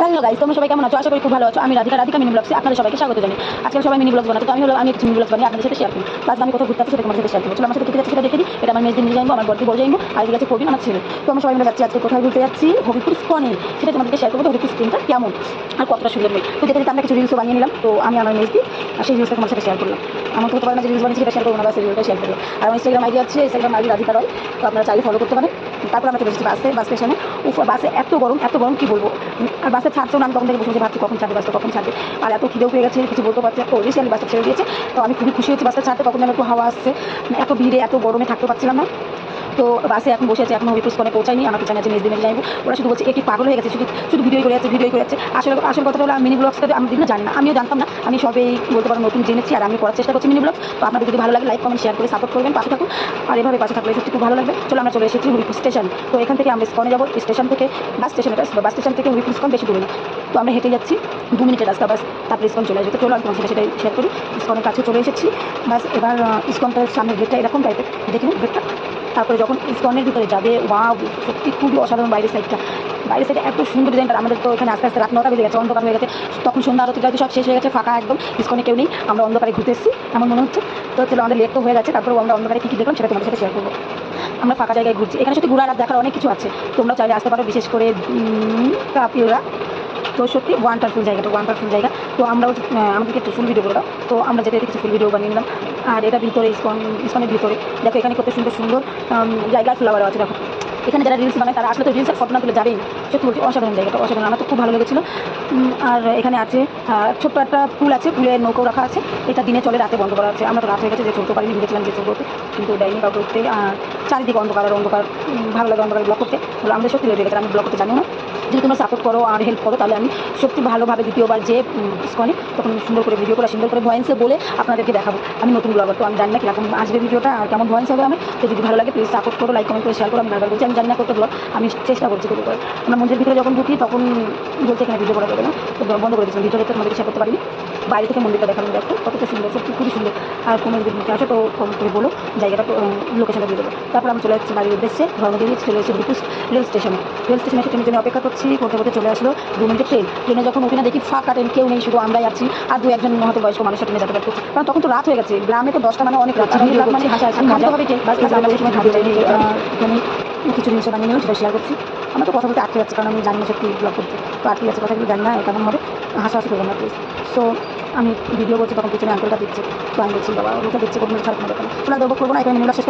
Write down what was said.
Hello guys, তোমরা সবাই কেমন আছো? আশা করি খুব ভালো আছো। আমি রাধিকা মিনি ব্লগসে আপনাদের সবাইকে স্বাগত জানাই। আজকে সবাই মিনি ব্লগ বানাতে, তো আমি একটি মিনি ব্লগ বানিয়ে আপনাদের সাথে শেয়ার করি। প্লাস আমি কোথাও ঘুরতে যাচ্ছি সেটা তোমাদের সাথে শেয়ার করবো। চলো আমার সাথে ঘুরতে যাচ্ছি সেটা দেখে দিই। এটা আমার মেজদিন নিয়ে যাবো, আমার বড়দি বলে যাবো, আর এদিকে আছে প্রবীণ আমার ছেলে। তো আমরা সবাই মিলে যাচ্ছি আজকে কোথায় ঘুরতে যাচ্ছি, হবিপুর স্কনে। সেটা তোমাদেরকে শেয়ার করবো, হবিপুর স্ক্রিনটা কেমন আর কতটা সুন্দর নেই। তো দেখে আমরা কিছু রিলসও বানিয়ে নিলাম। তো আমি আমার মেজদি সেই রিলসটা তোমার সাথে শেয়ার করলাম। আমার তো হতে পারে না যে রিলস বানিয়েছি সেটা শেয়ার করবো না, বা সেই রিলসটা শেয়ার করবো। আর আমার ইনস্টাগ্রাম আইডি আছে, ইনস্টাগ্রাম আইডি রাধিকা রয়। তো আপনারা চাইলে ফলো করতে পারেন। তারপর আমরা চলে এসেছি বাস স্টেশনে। বাসে এত গরম কি বলবো। আর বাসে ছাড়ছেও না, আমি তখন থেকে বসে ভাবছি কখন ছাড়বে বাসটা, কখন ছাড়বে। আর এত খিদেও পেয়ে গেছে, কিছু বলতে পারছি এত অবশ্যই বাসটা ছেড়ে দিয়েছে। তো আমি খুবই খুশি হচ্ছি বাসটা ছাড়তে, তখন আমি একটু হাওয়া আসছে। এত ভিড়ে এত গরমে থাকতে পারছিলাম না। তো বাসে এখন বসে আছে, এখন হবিপুর স্কনে পৌঁছায়নি। আমার পিছনে আছে মেজদিনে যাইবো। ওরা শুধু বলছে একটি পাগল হয়ে গেছে, শুধু ভিডিও করে যাচ্ছে। আসল কথাটা হলো মিনি ব্লগস আমি দিন জানি না, আমিও জানতাম না। আমি সবই বলতে পারো নতুন জেনেছি, আর আমি করার চেষ্টা করছি মিনি ব্লগ। তো আপনাদের যদি ভালো লাগে লাইক কমেন্ট শেয়ার করে সাপোর্ট করবেন, পাশে থাকুন। আর এভাবে পাশে থাকলে সত্যি খুব ভালো লাগবে। চলো আমরা চলে এসেছি হবিপুর স্টেশন। তো এখান থেকে আমরা স্কনে যাবো, স্টেশন থেকে বাস স্টেশন থেকে হবিপুর স্কন বেশি দূরে না। তো আমরা হেঁটে যাচ্ছি 2 মিনিটের রাস্তা, বাস তারপরে স্কন চলে আসবে। তো চলো আমি তোমার সাথে সেটাই শেয়ার করি। স্কনের কাছে চলে এসেছি। বাস এবার স্কনটার সামনের গেটটা এরকম টাইপের, দেখুন গেটটা। তারপরে যখন স্কনের ভিতরে যাবে, ওয়াও সত্যি খুবই অসাধারণ। বাইরের সাইডটা এত সুন্দর ডিজাইনটা। আমাদের তো এখানে আস্তে আস্তে রাত 9টা বেজে গেছে, অন্ধকার হয়ে গেছে। তখন সন্ধ্যা আরতি সব শেষ হয়ে গেছে, ফাঁকা একদম, স্কনে কেউ নেই। আমরা অন্ধকারে ঘুরতে এসেছি এমন মনে হচ্ছে। তো চলো আমাদের লেট তো হয়ে গেছে, তারপরে আমরা অন্ধকারে কী কী দেখলাম সেটা তোমাদের সাথে শেয়ার করবো। আমরা ফাঁকা জায়গায় ঘুরছি, এখানে সত্যি ঘোরার আর দেখার অনেক কিছু আছে। তোমরা চাইলে আসতে পারো, বিশেষ করে কাপিওরা। তো সত্যি ওয়ান্ডারফুল জায়গা। তো আমরাও আমাদেরকে একটু ফুল ভিডিও করে দাও। তো আমরা যেতে কিছু ফুল ভিডিও বানিয়ে নিলাম। আর এটা ভিতরে স্কনের ভিতরে দেখো, এখানে কত সুন্দর সুন্দর জায়গায় ফ্লাওয়ারও আছে। দেখো এখানে যারা রিলস বানায় তারা আসলে তো রিলসের ফটো না তুলে যাবেই। সত্যি বলছি অসাধারণ জায়গাটা, অসাধারণ। আমার তো খুব ভালো লেগেছিলো। আর এখানে আছে ছোট্ট একটা পুল আছে, পুলের নৌকো রাখা আছে। এটা দিনে চলে, রাতে বন্ধ করা আছে। আমরা তো রাত হয়ে গেছে যে চলতে পারিনি, ভেবেছিলাম যে চলতে, কিন্তু ডাইনি কাউকে উঠতে। আর চারিদিকে অন্ধকার ভালো লাগে অন্ধকার ব্লগ করতে। বলে আমাদের সত্যি লেগে গেছে, আমি ব্লগ করতে জানি না। যদি তোমরা সাপোর্ট করো আর হেল্প করো, তাহলে আমি সত্যি ভালোভাবে দ্বিতীয়বার যে স্কনে তখন সুন্দর করে ভিডিও করা, সুন্দর করে ভয়েসে বলে আপনাদেরকে দেখাবো। আমি নতুন ব্লগার, তো আমি জানি না কীরকম আসবে ভিডিওটা আর কেমন ভয়েস হবে। আমি তো যদি ভালো লাগে প্লিজ সাপোর্ট করো, লাইক কমেন্ট করে শেয়ার করো। আমি বারবার বলছি আমি জানি না করতে ব্লগ, আমি চেষ্টা করছি করতে করে। আমরা মন্দিরের ভিতরে যখন ঢুকি তখন বলতে এখানে ভিডিও করা যাবে না, তো বন্ধ করে দিয়েছিলাম। ভিতরে তো তোমাদেরকে শেয়ার করতে পারিনি, বাইরে থেকে মন্দিরটা দেখানো। দেখো কতটা সুন্দর, সত্যি খুবই সুন্দর। আর কোনো যদি নিতে আসো তো কমেন্ট করে বলো, জায়গাটা লোকেশনটা দিয়ে দেবো। তারপর আমি চলে যাচ্ছি বাড়ির উদ্দেশ্যে। ধর্ম দিয়ে চলে এসেছি হবিপুর রেল স্টেশনে এসে ট্রেনের জন্য অপেক্ষা করছি। করতে চলে আসলো 2 মিনিটের ট্রেনে যখন উঠে না দেখি ফাঁকা ট্রেন, কেউ নেই, শুধু আমরাই আছি। আর 2-1 হয়তো বয়স্ক মানুষের ট্রেনে যাতায়াত করছে, কারণ তখন তো রাত হয়ে গেছে। গ্রামে তো 10টা মানে অনেক রাত, মানে হাসা আছে মজা হবে। আমরা ওই সময় ভাবি যাইনি। আমি কিছু জিনিস বানিয়ে নিলাম, সেটা শেয়ার করছি। আমরা তো কথা বলতে আটকে যাচ্ছে, কারণ আমি জানি না সত্যি ব্লগ করছি। তো আটকে যাচ্ছে, কথাগুলো জানি না কেমন হবে, হাসাহাসি করবো না প্লিজ। সো আমি ভিডিও করছি, তখন পিছনে আঙ্কেলটা দিচ্ছে। তো আমি বলছি বাবা ওটা দিচ্ছে, কোনো খারাপ হবে কেন, চলে দেবো, করবো না। এটা মিনিমাম শেষ